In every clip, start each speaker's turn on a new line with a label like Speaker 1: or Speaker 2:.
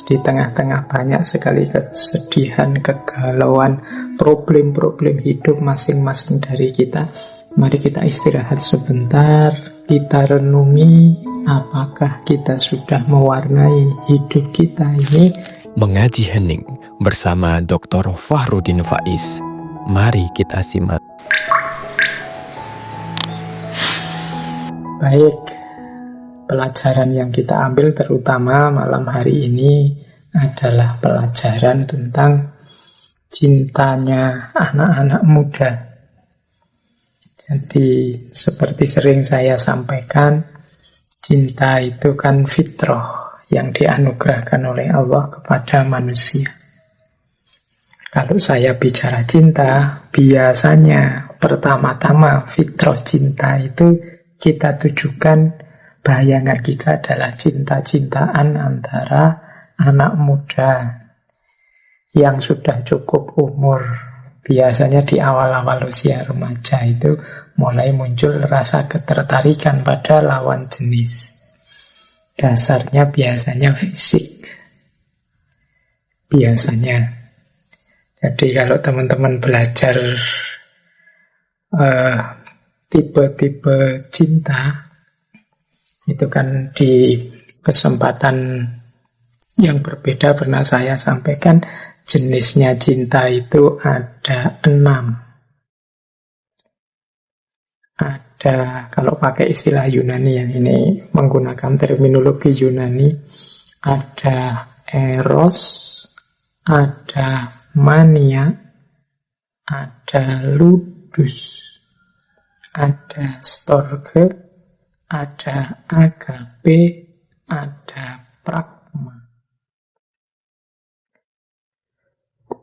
Speaker 1: di tengah-tengah banyak sekali kesedihan, kegalauan, problem-problem hidup masing-masing dari kita. Mari kita istirahat sebentar, kita renungi apakah kita sudah mewarnai hidup kita ini.
Speaker 2: Mengaji Hening bersama Dr. Fahrudin Faiz. Mari kita simak.
Speaker 1: Baik, pelajaran yang kita ambil terutama malam hari ini adalah pelajaran tentang cintanya anak-anak muda. Jadi seperti sering saya sampaikan, cinta itu kan fitrah yang dianugerahkan oleh Allah kepada manusia. Kalau saya bicara cinta, biasanya pertama-tama fitrah cinta itu kita tujukan, bayangan kita adalah cinta-cintaan antara anak muda yang sudah cukup umur. Biasanya di awal-awal usia remaja itu mulai muncul rasa ketertarikan pada lawan jenis. Dasarnya biasanya fisik. Biasanya. Jadi kalau teman-teman belajar tipe-tipe cinta, itu kan di kesempatan yang berbeda pernah saya sampaikan, jenisnya cinta itu ada 6. Ada, kalau pakai istilah Yunani yang ini menggunakan terminologi Yunani, ada eros, ada mania, ada ludus, ada storge, ada agape, ada pragma.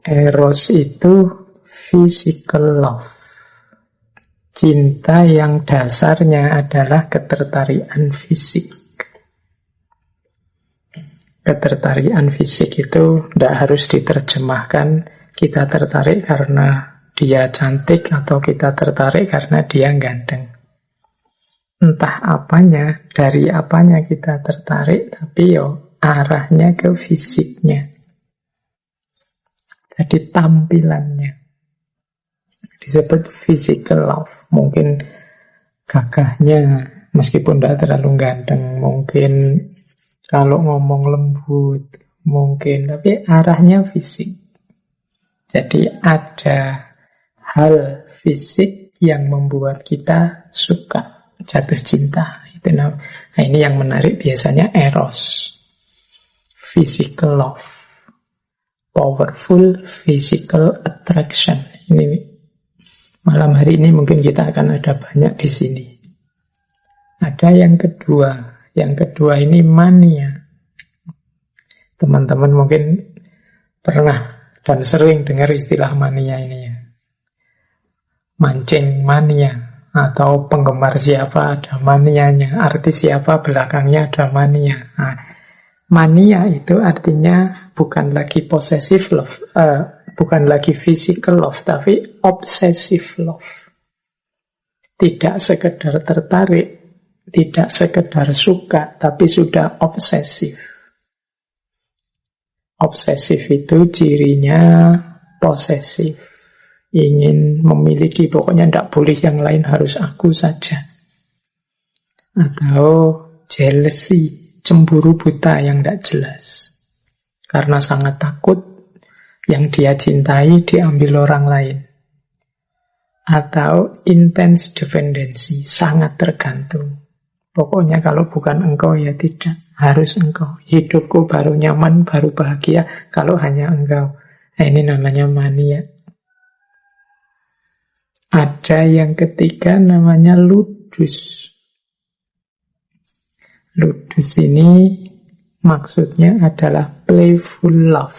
Speaker 1: Eros itu physical love. Cinta yang dasarnya adalah ketertarikan fisik. Ketertarikan fisik itu tidak harus diterjemahkan kita tertarik karena dia cantik atau kita tertarik karena dia ganteng. Entah apanya, dari apanya kita tertarik, tapi arahnya ke fisiknya. Jadi tampilannya disebut physical love. Mungkin gagahnya meskipun tidak terlalu ganteng, mungkin kalau ngomong lembut, mungkin, tapi arahnya fisik. Jadi ada hal fisik yang membuat kita suka, jatuh cinta. Nah, ini yang menarik biasanya eros, physical love. Powerful physical attraction. Ini malam hari ini mungkin kita akan ada banyak di sini. Ada yang kedua. Yang kedua ini mania. Teman-teman mungkin pernah dan sering dengar istilah mania ini ya. Mancing mania. Atau penggemar siapa ada manianya. Artis siapa belakangnya ada mania. Nah, mania itu artinya bukan lagi possessive love, bukan lagi physical love, tapi obsessive love. Tidak sekedar tertarik, tidak sekedar suka, tapi sudah obsesif. Obsesif itu cirinya posesif. Ingin memiliki, pokoknya tidak boleh yang lain, harus aku saja. Atau jealousy, cemburu buta yang tidak jelas. Karena sangat takut yang dia cintai diambil orang lain. Atau intense dependency, sangat tergantung. Pokoknya kalau bukan engkau ya tidak, harus engkau. Hidupku baru nyaman, baru bahagia kalau hanya engkau. Nah, ini namanya mania. Ada yang ketiga namanya ludus. Ludus ini maksudnya adalah playful love.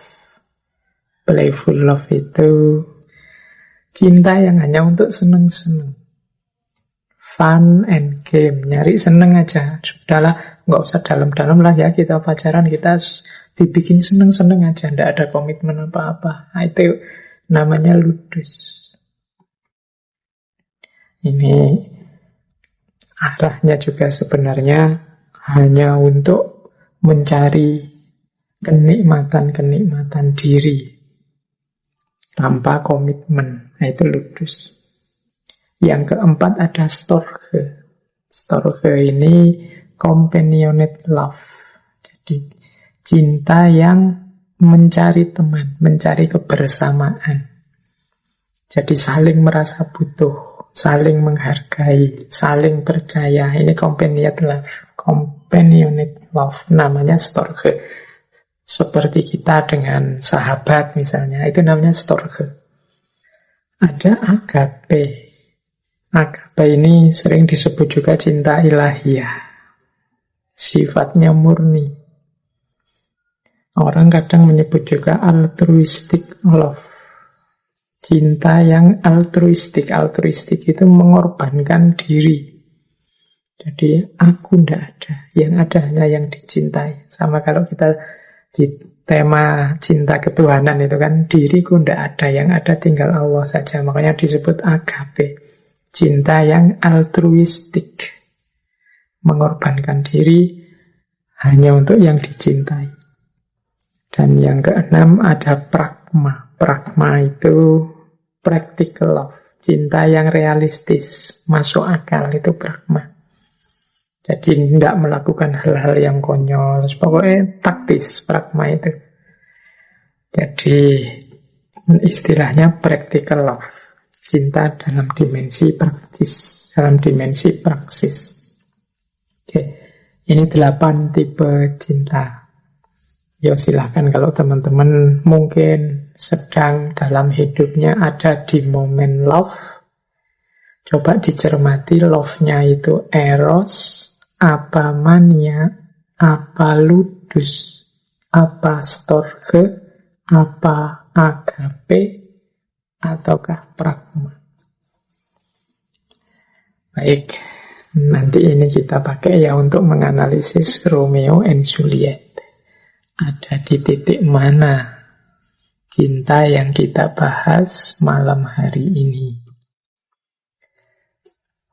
Speaker 1: Playful love itu cinta yang hanya untuk seneng-seneng. Fun and game, nyari seneng aja. Sudahlah, nggak usah dalam-dalam lah ya kita pacaran, kita dibikin seneng-seneng aja, nggak ada komitmen apa-apa. Nah, itu namanya ludus. Ini arahnya juga sebenarnya hanya untuk mencari kenikmatan-kenikmatan diri tanpa komitmen. Nah, itu ludus. Yang keempat ada storge. Storge ini companionate love. Jadi cinta yang mencari teman, mencari kebersamaan. Jadi saling merasa butuh, saling menghargai, saling percaya. Ini companionate love. Companionate love namanya storge. Seperti kita dengan sahabat misalnya, itu namanya storge. Ada agape. Agape ini sering disebut juga cinta ilahiyah. Sifatnya murni. Orang kadang menyebut juga altruistic love. Cinta yang altruistik. Altruistik itu mengorbankan diri. Jadi aku ndak ada. Yang ada hanya yang dicintai. Sama kalau kita di tema cinta ketuhanan itu kan, diriku ndak ada. Yang ada tinggal Allah saja. Makanya disebut agape. Cinta yang altruistik. Mengorbankan diri hanya untuk yang dicintai. Dan yang keenam ada pragma. Pragma itu practical love. Cinta yang realistis, masuk akal, itu pragma. Jadi tidak melakukan hal-hal yang konyol. Pokoknya taktis pragma itu. Jadi istilahnya practical love. Cinta dalam dimensi praktis, dalam dimensi praksis. Oke, ini 8 tipe cinta. Ya silahkan kalau teman-teman mungkin sedang dalam hidupnya ada di momen love, coba dicermati love-nya itu eros, apa mania, apa ludus, apa storge, apa agape, ataukah pragma. Baik, nanti ini kita pakai ya untuk menganalisis Romeo and Juliet. Ada di titik mana cinta yang kita bahas malam hari ini.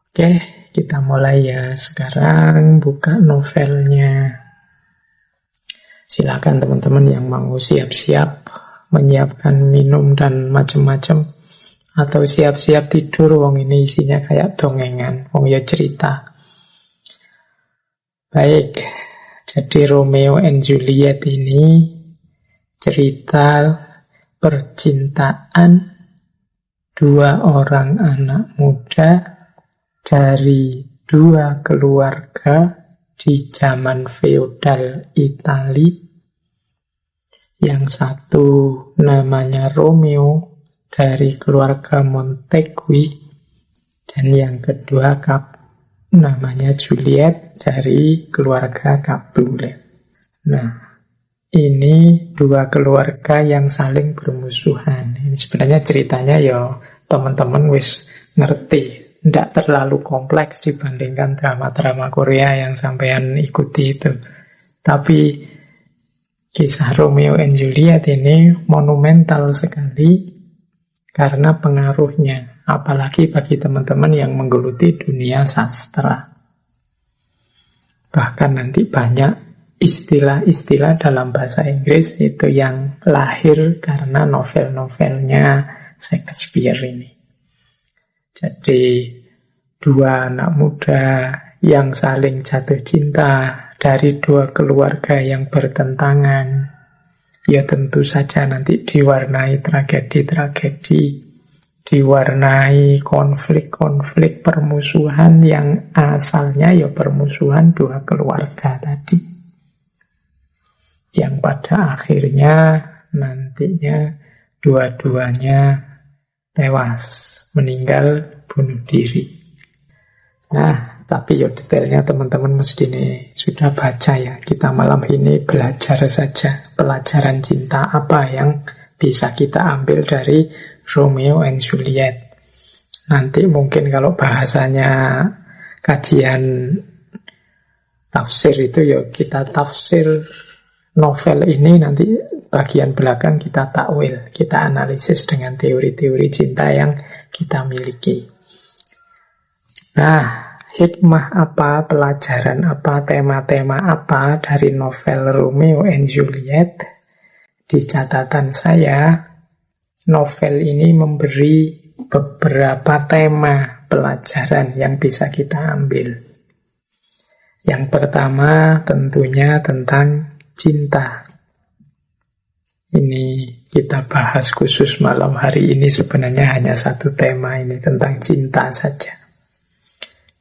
Speaker 1: Oke, kita mulai ya. Sekarang buka novelnya. Silakan teman-teman yang mau siap-siap menyiapkan minum dan macam-macam, atau siap-siap tidur. Wong ini isinya kayak dongengan, wong ya cerita. Baik, jadi Romeo and Juliet ini cerita percintaan dua orang anak muda dari dua keluarga di zaman feodal Itali. Yang satu namanya Romeo dari keluarga Montegui, dan yang kedua namanya Juliet dari keluarga Capulet. Nah, ini dua keluarga yang saling bermusuhan. Ini sebenarnya ceritanya ya teman-teman wis ngerti. Tidak terlalu kompleks dibandingkan drama-drama Korea yang sampean ikuti itu. Tapi kisah Romeo and Juliet ini monumental sekali karena pengaruhnya. Apalagi bagi teman-teman yang menggeluti dunia sastra. Bahkan nanti banyak istilah-istilah dalam bahasa Inggris itu yang lahir karena novel-novelnya Shakespeare ini. Jadi dua anak muda yang saling jatuh cinta dari dua keluarga yang bertentangan, ya tentu saja nanti diwarnai tragedi-tragedi, diwarnai konflik-konflik permusuhan yang asalnya ya permusuhan dua keluarga tadi, yang pada akhirnya nantinya dua-duanya tewas, meninggal bunuh diri. Nah, tapi ya detailnya teman-teman mesti ini sudah baca ya. Kita malam ini belajar saja pelajaran cinta apa yang bisa kita ambil dari Romeo and Juliet. Nanti mungkin kalau bahasanya kajian tafsir itu ya kita tafsir novel ini, nanti bagian belakang kita takwil, kita analisis dengan teori-teori cinta yang kita miliki. Nah, hikmah apa, pelajaran apa, tema-tema apa dari novel Romeo and Juliet. Di catatan saya, novel ini memberi beberapa tema pelajaran yang bisa kita ambil. Yang pertama tentunya tentang cinta. Ini kita bahas khusus malam hari ini, sebenarnya hanya satu tema ini tentang cinta saja.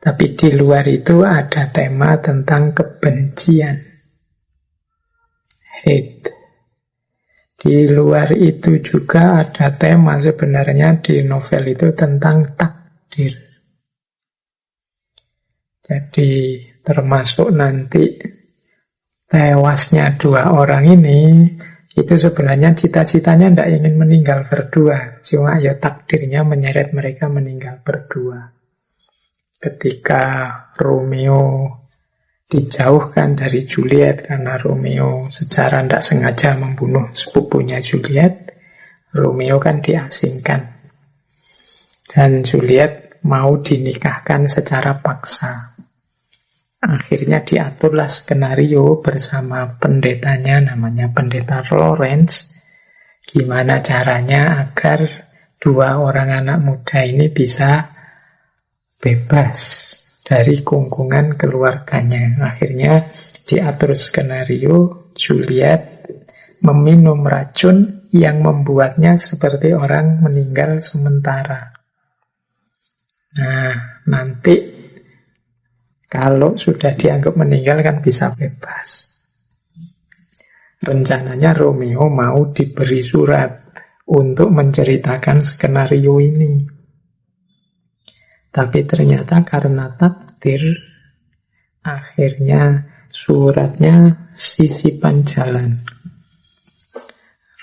Speaker 1: Tapi di luar itu ada tema tentang kebencian, hate. Di luar itu juga ada tema sebenarnya di novel itu tentang takdir. Jadi termasuk nanti tewasnya dua orang ini, itu sebenarnya cita-citanya tidak ingin meninggal berdua. Cuma ya takdirnya menyeret mereka meninggal berdua. Ketika Romeo dijauhkan dari Juliet karena Romeo secara tidak sengaja membunuh sepupunya Juliet, Romeo kan diasingkan. Dan Juliet mau dinikahkan secara paksa. Akhirnya diaturlah skenario bersama pendetanya, namanya pendeta Lawrence. Gimana caranya agar dua orang anak muda ini bisa bebas dari kungkungan keluarganya. Akhirnya diatur skenario Juliet meminum racun yang membuatnya seperti orang meninggal sementara. Nah, nanti kalau sudah dianggap meninggal kan bisa bebas. Rencananya Romeo mau diberi surat untuk menceritakan skenario ini. Tapi ternyata karena takdir, akhirnya suratnya sisipan jalan.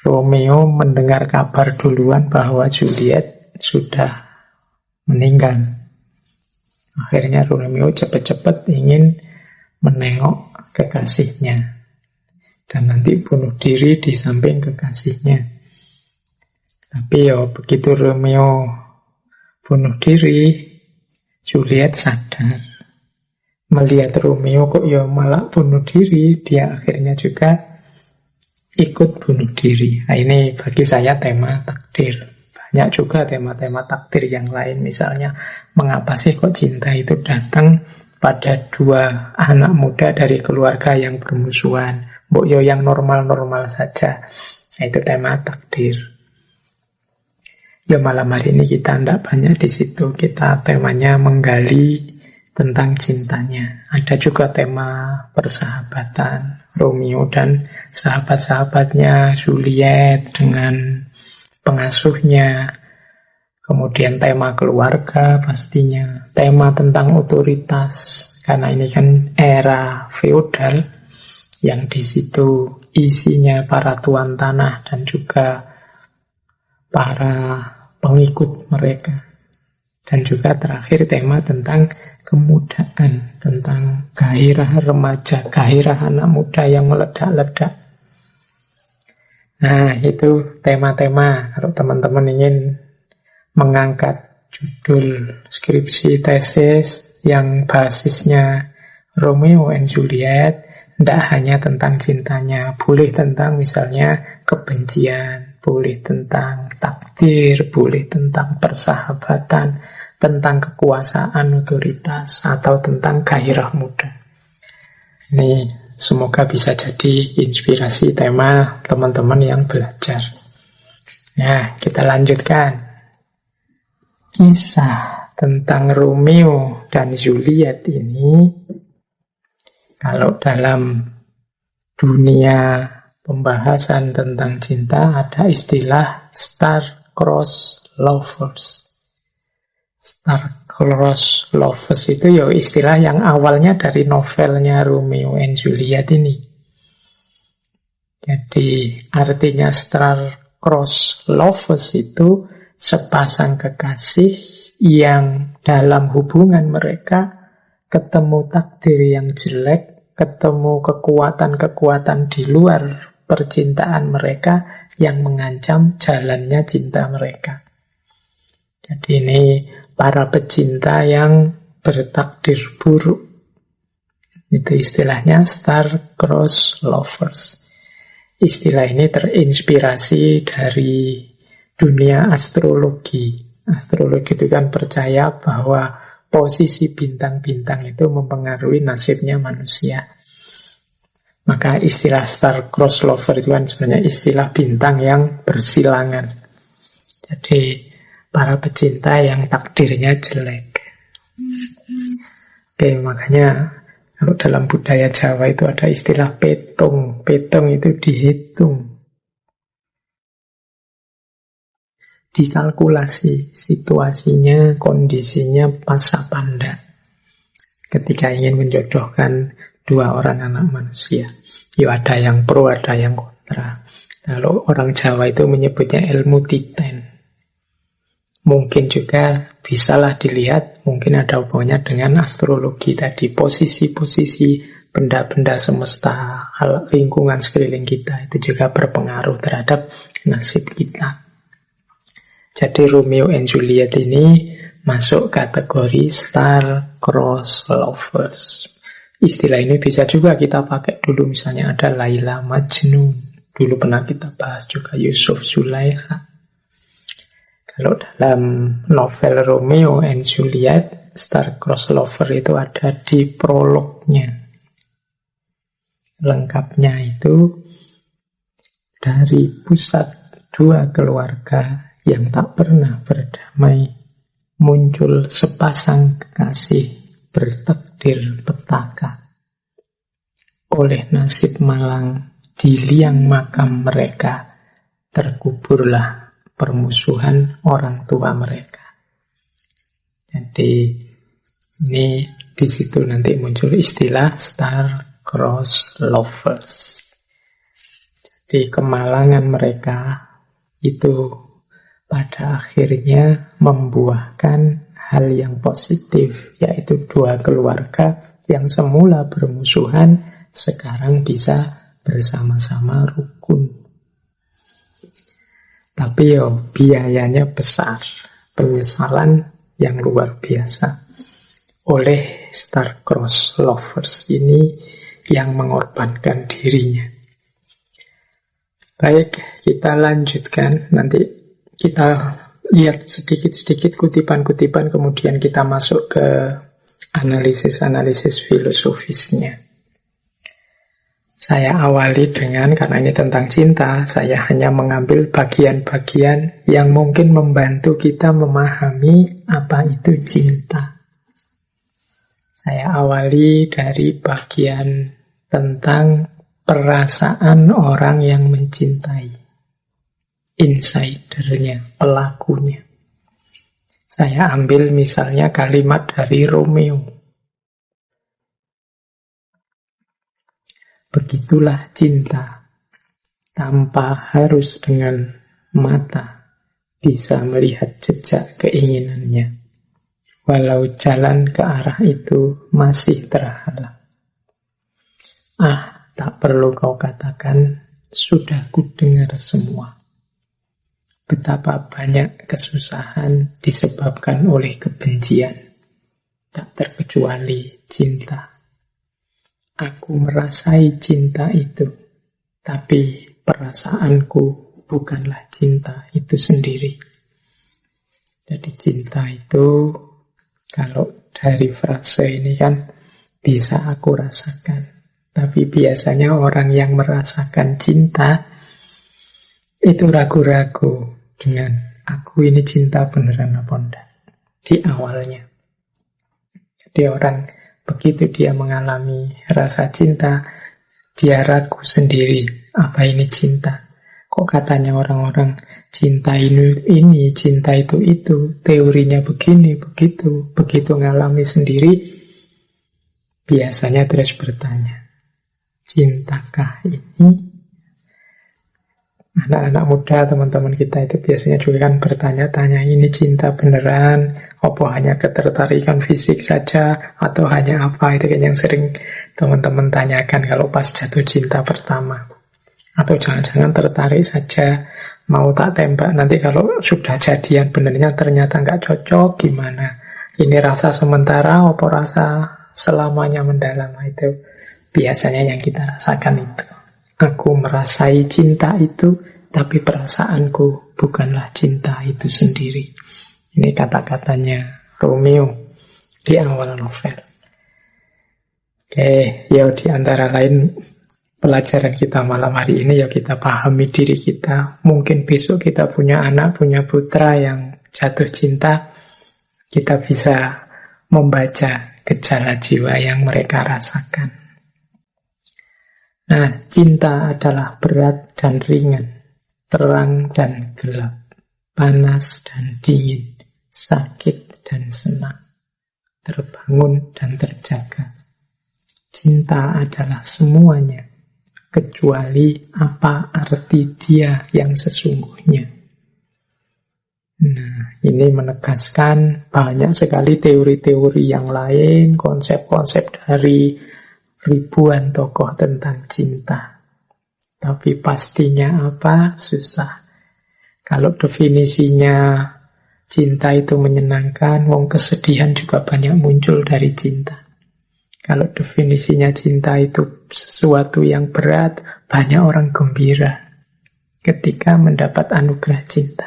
Speaker 1: Romeo mendengar kabar duluan bahwa Juliet sudah meninggal. Akhirnya Romeo cepat-cepat ingin menengok kekasihnya. Dan nanti bunuh diri di samping kekasihnya. Tapi ya begitu Romeo bunuh diri, Juliet sadar. Melihat Romeo kok ya malah bunuh diri, dia akhirnya juga ikut bunuh diri. Nah, ini bagi saya tema takdir. Banyak juga tema-tema takdir yang lain. Misalnya, mengapa sih kok cinta itu datang pada dua anak muda dari keluarga yang bermusuhan? Mbok yo yang normal-normal saja. Nah, itu tema takdir. Ya malam hari ini kita tidak banyak di situ. Kita temanya menggali tentang cintanya. Ada juga tema persahabatan. Romeo dan sahabat-sahabatnya, Juliet dengan pengasuhnya. Kemudian tema keluarga pastinya. Tema tentang otoritas. Karena ini kan era feodal yang di situ isinya para tuan tanah dan juga para pengikut mereka. Dan juga terakhir tema tentang kemudaan, tentang gairah remaja, gairah anak muda yang meledak-ledak. Nah, itu tema-tema. Kalau teman-teman ingin mengangkat judul skripsi tesis yang basisnya Romeo and Juliet, tidak hanya tentang cintanya, boleh tentang misalnya kebencian, boleh tentang takdir, boleh tentang persahabatan, tentang kekuasaan, otoritas, atau tentang gairah muda. Ini semoga bisa jadi inspirasi tema teman-teman yang belajar. Nah, kita lanjutkan. Kisah tentang Romeo dan Juliet ini, kalau dalam dunia pembahasan tentang cinta ada istilah star-crossed lovers. Star-crossed lovers itu ya istilah yang awalnya dari novelnya Romeo and Juliet ini. Jadi artinya star-crossed lovers itu sepasang kekasih yang dalam hubungan mereka ketemu takdir yang jelek, ketemu kekuatan-kekuatan di luar percintaan mereka yang mengancam jalannya cinta mereka. Jadi ini para pecinta yang bertakdir buruk. Itu istilahnya star-crossed lovers. Istilah ini terinspirasi dari dunia astrologi. Astrologi itu kan percaya bahwa posisi bintang-bintang itu mempengaruhi nasibnya manusia. Maka istilah star-crossed lover itu kan sebenarnya istilah bintang yang bersilangan. Jadi para pecinta yang takdirnya jelek. Oke, makanya kalau dalam budaya Jawa itu ada istilah petung. Petung itu dihitung. Dikalkulasi situasinya, kondisinya pas apa enggak. Ketika ingin menjodohkan dua orang anak manusia. Ya ada yang pro, ada yang kontra. Kalau orang Jawa itu menyebutnya ilmu titen. Mungkin juga bisalah dilihat, mungkin ada hubungannya dengan astrologi tadi, posisi-posisi benda-benda semesta, lingkungan sekeliling kita, itu juga berpengaruh terhadap nasib kita. Jadi Romeo and Juliet ini masuk kategori star-crossed lovers. Istilah ini bisa juga kita pakai dulu, misalnya ada Laila Majnun. Dulu pernah kita bahas juga Yusuf Zulaikha. Kalau dalam novel Romeo and Juliet, star-crossed lover itu ada di prolognya. Lengkapnya itu dari pusat dua keluarga yang tak pernah berdamai, muncul sepasang kekasih bertakdir petaka. Oleh nasib malang di liang makam mereka, terkuburlah permusuhan orang tua mereka. Jadi ini di situ nanti muncul istilah star-crossed lovers. Jadi kemalangan mereka itu pada akhirnya membuahkan hal yang positif, yaitu dua keluarga yang semula bermusuhan sekarang bisa bersama-sama rukun. Tapi biayanya besar, penyesalan yang luar biasa. Oleh star-crossed lovers ini yang mengorbankan dirinya. Baik, kita lanjutkan. Nanti kita lihat sedikit-sedikit kutipan-kutipan, kemudian kita masuk ke analisis-analisis filosofisnya. Saya awali dengan, karena ini tentang cinta, saya hanya mengambil bagian-bagian yang mungkin membantu kita memahami apa itu cinta. Saya awali dari bagian tentang perasaan orang yang mencintai. Insidernya, pelakunya. Saya ambil misalnya kalimat dari Romeo. Begitulah cinta, tanpa harus dengan mata bisa melihat jejak keinginannya, walau jalan ke arah itu masih terhalang. Tak perlu kau katakan, sudah kudengar semua. Betapa banyak kesusahan disebabkan oleh kebencian, tak terkecuali cinta. Aku merasai cinta itu, tapi perasaanku bukanlah cinta itu sendiri. Jadi cinta itu, kalau dari frase ini kan, bisa aku rasakan. Tapi biasanya orang yang merasakan cinta, itu ragu-ragu dengan aku ini cinta beneran apa enggak. Di awalnya. Jadi orang begitu dia mengalami rasa cinta, dia ragu sendiri, apa ini cinta? Kok katanya orang-orang cinta ini, cinta itu, teorinya begini, begitu. Begitu ngalami sendiri, biasanya terus bertanya, cintakah ini? Anak-anak muda, teman-teman kita itu biasanya juga kan bertanya-tanya, ini cinta beneran, apa hanya ketertarikan fisik saja, atau hanya apa, itu kan yang sering teman-teman tanyakan kalau pas jatuh cinta pertama. Atau jangan-jangan tertarik saja, mau tak tembak, nanti kalau sudah jadian benernya ternyata nggak cocok, gimana? Ini rasa sementara, apa rasa selamanya mendalam. Itu biasanya yang kita rasakan itu. Aku merasai cinta itu, tapi perasaanku bukanlah cinta itu sendiri. Ini kata-katanya Romeo di awal novel. Oke, ya di antara lain pelajaran kita malam hari ini, ya kita pahami diri kita. Mungkin besok kita punya anak, punya putra yang jatuh cinta, kita bisa membaca gejala jiwa yang mereka rasakan. Nah, cinta adalah berat dan ringan, terang dan gelap, panas dan dingin, sakit dan senang, terbangun dan terjaga. Cinta adalah semuanya, kecuali apa arti dia yang sesungguhnya. Nah, ini menegaskan banyak sekali teori-teori yang lain, konsep-konsep dari ribuan tokoh tentang cinta. Tapi pastinya apa? Susah. Kalau definisinya cinta itu menyenangkan, wong kesedihan juga banyak muncul dari cinta. Kalau definisinya cinta itu sesuatu yang berat, banyak orang gembira ketika mendapat anugerah cinta.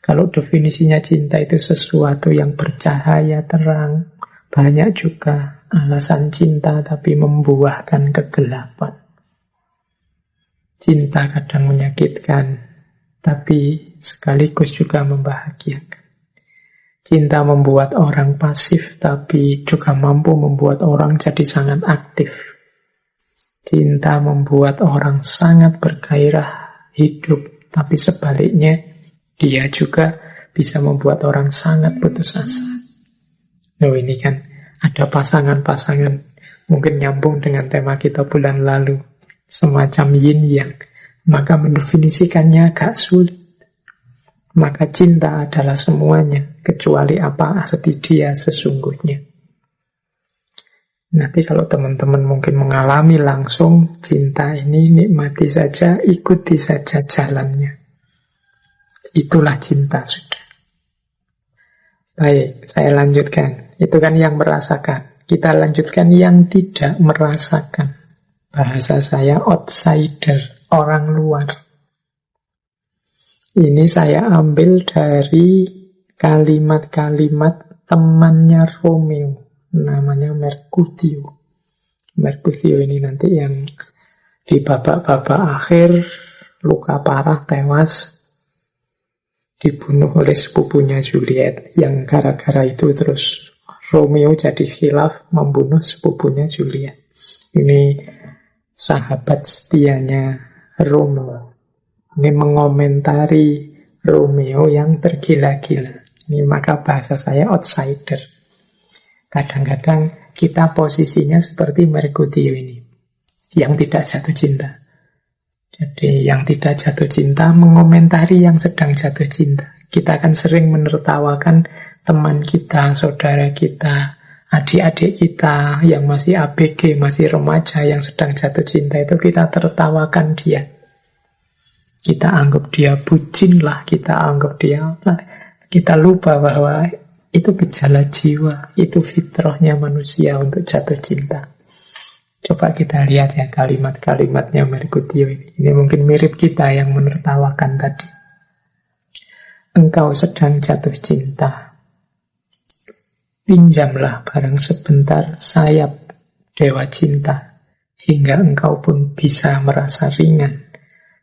Speaker 1: Kalau definisinya cinta itu sesuatu yang bercahaya, terang, banyak juga alasan cinta tapi membuahkan kegelapan. Cinta kadang menyakitkan, tapi sekaligus juga membahagiakan. Cinta membuat orang pasif, tapi juga mampu membuat orang jadi sangat aktif. Cinta membuat orang sangat bergairah hidup, tapi sebaliknya dia juga bisa membuat orang sangat putus asa. Nah, ini kan ada pasangan-pasangan, mungkin nyambung dengan tema kita bulan lalu, semacam yin yang, maka mendefinisikannya agak sulit. Maka cinta adalah semuanya, kecuali apa arti dia sesungguhnya. Nanti kalau teman-teman mungkin mengalami langsung cinta ini, nikmati saja, ikuti saja jalannya. Itulah cinta sudah. Baik, saya lanjutkan. Itu kan yang merasakan. Kita lanjutkan yang tidak merasakan. Bahasa saya outsider, orang luar. Ini saya ambil dari kalimat-kalimat temannya Romeo, namanya Mercutio. Mercutio ini nanti yang di babak-babak akhir luka parah, tewas, dibunuh oleh sepupunya Juliet, yang gara-gara itu terus Romeo jadi khilaf membunuh sepupunya Juliet. Ini sahabat setianya Romeo. Ini mengomentari Romeo yang tergila-gila. Ini maka bahasa saya outsider. Kadang-kadang kita posisinya seperti Mercutio ini, yang tidak jatuh cinta. Jadi yang tidak jatuh cinta mengomentari yang sedang jatuh cinta. Kita akan sering menertawakan teman kita, saudara kita, adik-adik kita yang masih ABG, masih remaja, yang sedang jatuh cinta itu kita tertawakan dia. Kita anggap dia bucin lah, kita anggap dia apa. Kita lupa bahwa itu gejala jiwa, itu fitrahnya manusia untuk jatuh cinta. Coba kita lihat ya kalimat-kalimatnya Mercutio ini. Ini mungkin mirip kita yang menertawakan tadi. Engkau sedang jatuh cinta. Pinjamlah barang sebentar sayap dewa cinta, hingga engkau pun bisa merasa ringan,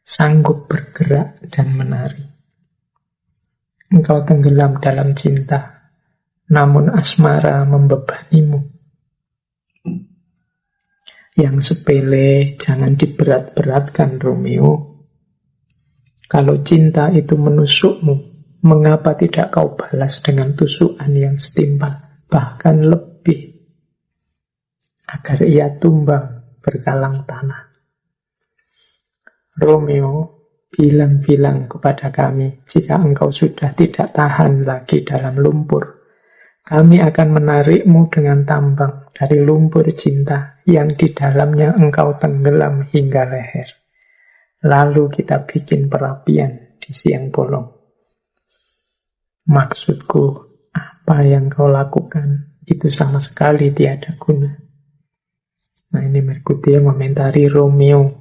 Speaker 1: sanggup bergerak dan menari. Engkau tenggelam dalam cinta, namun asmara membebanimu. Yang sepele jangan diberat-beratkan, Romeo. Kalau cinta itu menusukmu, mengapa tidak kau balas dengan tusukan yang setimpal, bahkan lebih, agar ia tumbang berkalang tanah. Romeo, bilang-bilang kepada kami, jika engkau sudah tidak tahan lagi dalam lumpur, kami akan menarikmu dengan tambang dari lumpur cinta yang di dalamnya engkau tenggelam hingga leher. Lalu kita bikin perapian di siang bolong. Maksudku, apa apa yang kau lakukan itu sama sekali tiada guna. Nah, ini Merkutio komentari Romeo.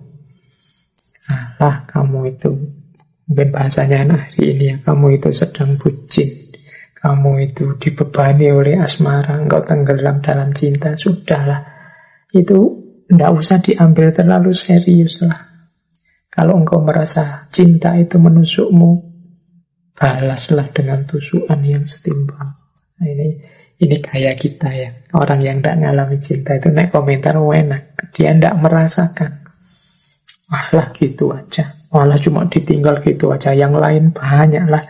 Speaker 1: Alah, kamu itu, mungkin bahasanya anak hari ini ya, kamu itu sedang bucin. Kamu itu dibebani oleh asmara, engkau tenggelam dalam cinta. Sudahlah, itu tidak usah diambil terlalu serius lah. Kalau engkau merasa cinta itu menusukmu, balaslah dengan tusukan yang setimpal. Nah, ini kayak kita ya. Orang yang tidak ngalami cinta itu naik komentar enak. Dia tidak merasakan. Alah gitu aja. Malah cuma ditinggal gitu aja. Yang lain banyak lah.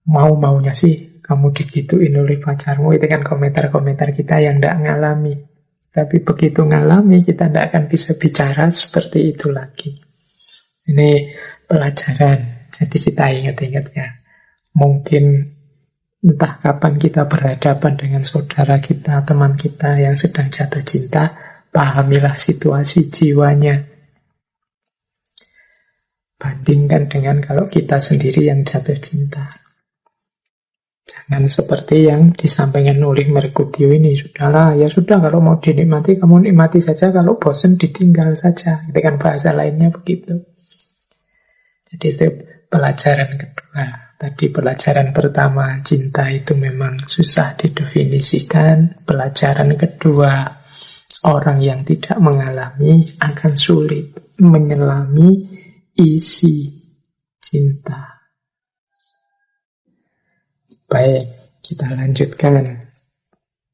Speaker 1: Mau-maunya sih kamu digituin oleh pacarmu. Itu kan komentar-komentar kita yang tidak ngalami. Tapi begitu ngalami, kita tidak akan bisa bicara seperti itu lagi. Ini pelajaran. Jadi kita ingat-ingat ya. Mungkin entah kapan kita berhadapan dengan saudara kita, teman kita yang sedang jatuh cinta, pahamilah situasi jiwanya. Bandingkan dengan kalau kita sendiri yang jatuh cinta. Jangan seperti yang disampaikan oleh Merkutio ini. Sudahlah, ya sudah, kalau mau dinikmati, kamu nikmati saja. Kalau bosan, ditinggal saja. Itu kan bahasa lainnya begitu. Jadi itu pelajaran kedua. Tadi pelajaran pertama, cinta itu memang susah didefinisikan. Pelajaran kedua, orang yang tidak mengalami akan sulit menyelami isi cinta. Baik, kita lanjutkan.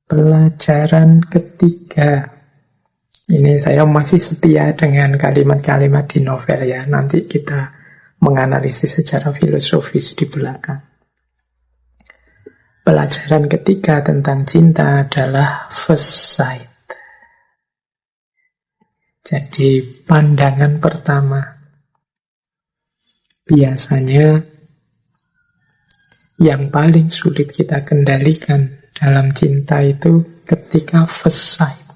Speaker 1: Pelajaran ketiga. Ini saya masih setia dengan kalimat-kalimat di novel ya. Nanti kita menganalisis secara filosofis di belakang. Pelajaran ketiga tentang cinta adalah first sight. Jadi pandangan pertama. Biasanya yang paling sulit kita kendalikan dalam cinta itu ketika first sight.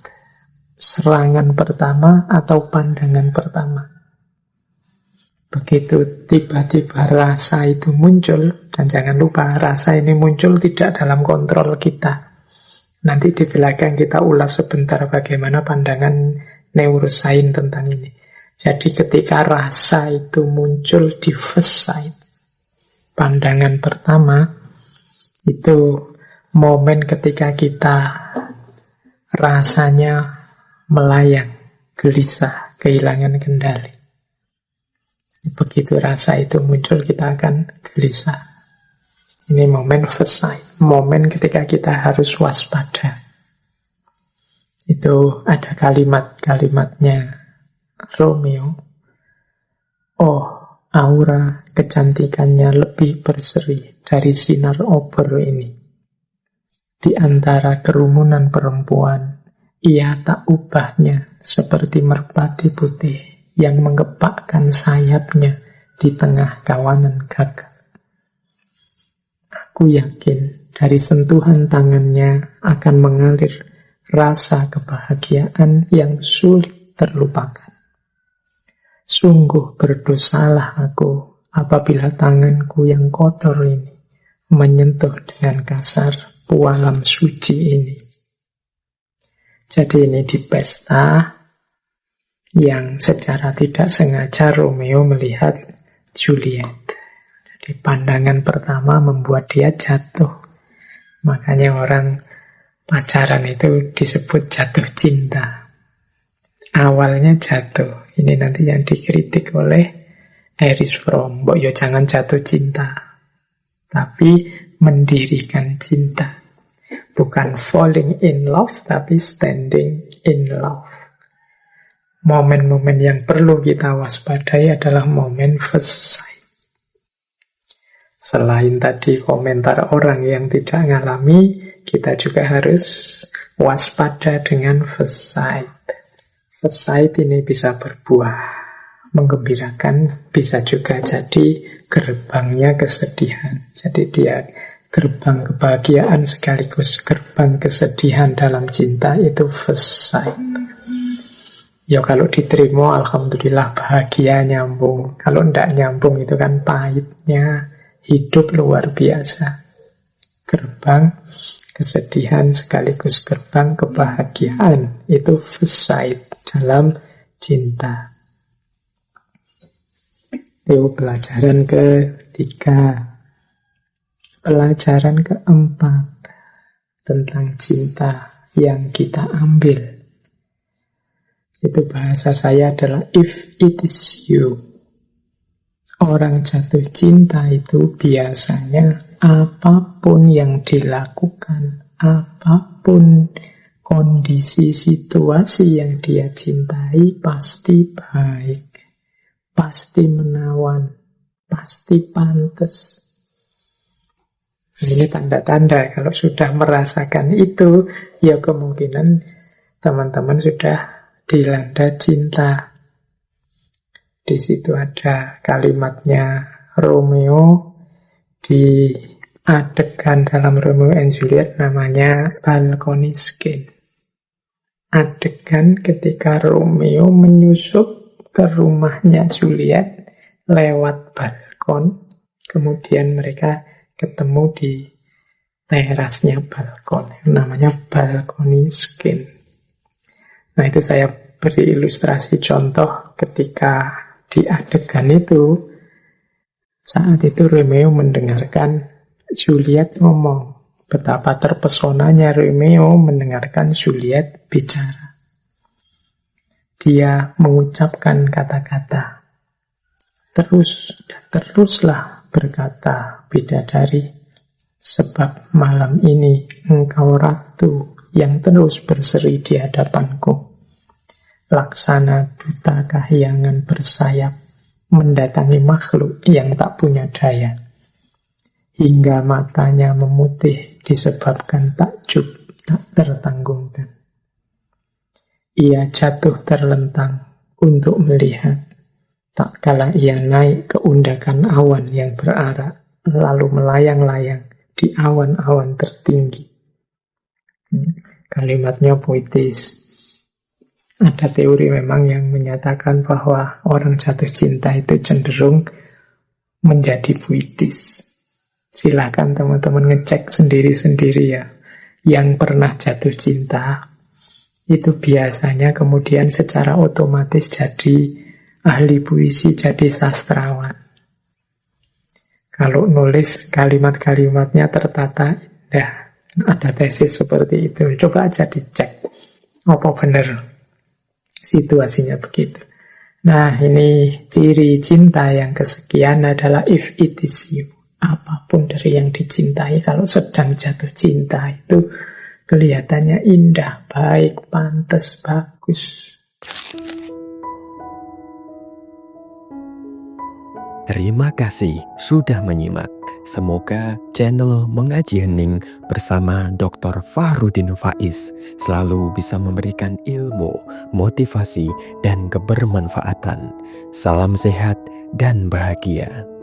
Speaker 1: Serangan pertama atau pandangan pertama. Begitu tiba-tiba rasa itu muncul, dan jangan lupa rasa ini muncul tidak dalam kontrol kita. Nanti di belakang kita ulas sebentar bagaimana pandangan neuroscience tentang ini. Jadi ketika rasa itu muncul di first sight, pandangan pertama, itu momen ketika kita rasanya melayang, gelisah, kehilangan kendali. Begitu rasa itu muncul, kita akan gelisah. Ini momen first sight, momen ketika kita harus waspada. Itu ada kalimatnya Romeo. Oh, aura kecantikannya lebih berseri dari sinar obor ini. Di antara kerumunan perempuan, ia tak ubahnya seperti merpati putih yang mengepakkan sayapnya di tengah kawanan gagak. Aku yakin dari sentuhan tangannya akan mengalir rasa kebahagiaan yang sulit terlupakan. Sungguh berdosalah aku apabila tanganku yang kotor ini menyentuh dengan kasar pualam suci ini. Jadi ini di pesta yang secara tidak sengaja Romeo melihat Juliet. Jadi pandangan pertama membuat dia jatuh. Makanya orang pacaran itu disebut jatuh cinta. Awalnya jatuh. Ini nanti yang dikritik oleh Erich Fromm. Mbok yo jangan jatuh cinta, tapi mendirikan cinta. Bukan falling in love, tapi standing in love. Momen-momen yang perlu kita waspadai adalah momen first sight. Selain tadi komentar orang yang tidak ngalami, kita juga harus waspada dengan first sight. First sight ini bisa berbuah menggembirakan, bisa juga jadi gerbangnya kesedihan. Jadi dia gerbang kebahagiaan sekaligus gerbang kesedihan dalam cinta, itu first sight. Ya kalau diterima alhamdulillah bahagia, nyambung. Kalau tidak nyambung itu kan pahitnya hidup luar biasa. gerbang kesedihan sekaligus gerbang kebahagiaan. Itu first sight dalam cinta. Itu pelajaran ketiga. Pelajaran keempat tentang cinta yang kita ambil. Itu bahasa saya adalah if it is you. Orang jatuh cinta itu biasanya apapun yang dilakukan, apapun kondisi situasi yang dia cintai pasti baik, pasti menawan, pasti pantas. Ini tanda-tanda kalau sudah merasakan itu, ya kemungkinan teman-teman sudah dilanda cinta. Di situ ada kalimatnya Romeo di adegan dalam Romeo and Juliet namanya balcony skin. Adegan ketika Romeo menyusup ke rumahnya Juliet lewat balkon, kemudian mereka ketemu di terasnya balkon, namanya balcony skin. Nah, itu saya beri ilustrasi contoh ketika di adegan itu, saat itu Romeo mendengarkan Juliet ngomong. Betapa terpesonanya Romeo mendengarkan Juliet bicara. Dia mengucapkan kata-kata, teruslah berkata bidadari, sebab malam ini engkau ratu yang terus berseri di hadapanku. Laksana duta kahyangan bersayap mendatangi makhluk yang tak punya daya. Hingga matanya memutih disebabkan takjub tak tertanggungkan. Ia jatuh terlentang untuk melihat. Tak kala ia naik ke undakan awan yang berarak, lalu melayang-layang di awan-awan tertinggi. Kalimatnya puitis. Ada teori memang yang menyatakan bahwa orang jatuh cinta itu cenderung menjadi puitis. Silakan teman-teman ngecek sendiri-sendiri ya. Yang pernah jatuh cinta itu biasanya kemudian secara otomatis jadi ahli puisi, jadi sastrawan. Kalau nulis kalimat-kalimatnya tertata, ada tesis seperti itu. Coba aja dicek apa benar situasinya begitu. Nah, ini ciri cinta yang kesekian adalah if it is you. Apapun dari yang dicintai, kalau sedang jatuh cinta itu kelihatannya indah, baik, pantas, bagus.
Speaker 2: Terima kasih sudah menyimak. Semoga channel Mengaji Hening bersama Dr. Fahrudin Faiz selalu bisa memberikan ilmu, motivasi, dan kebermanfaatan. Salam sehat dan bahagia.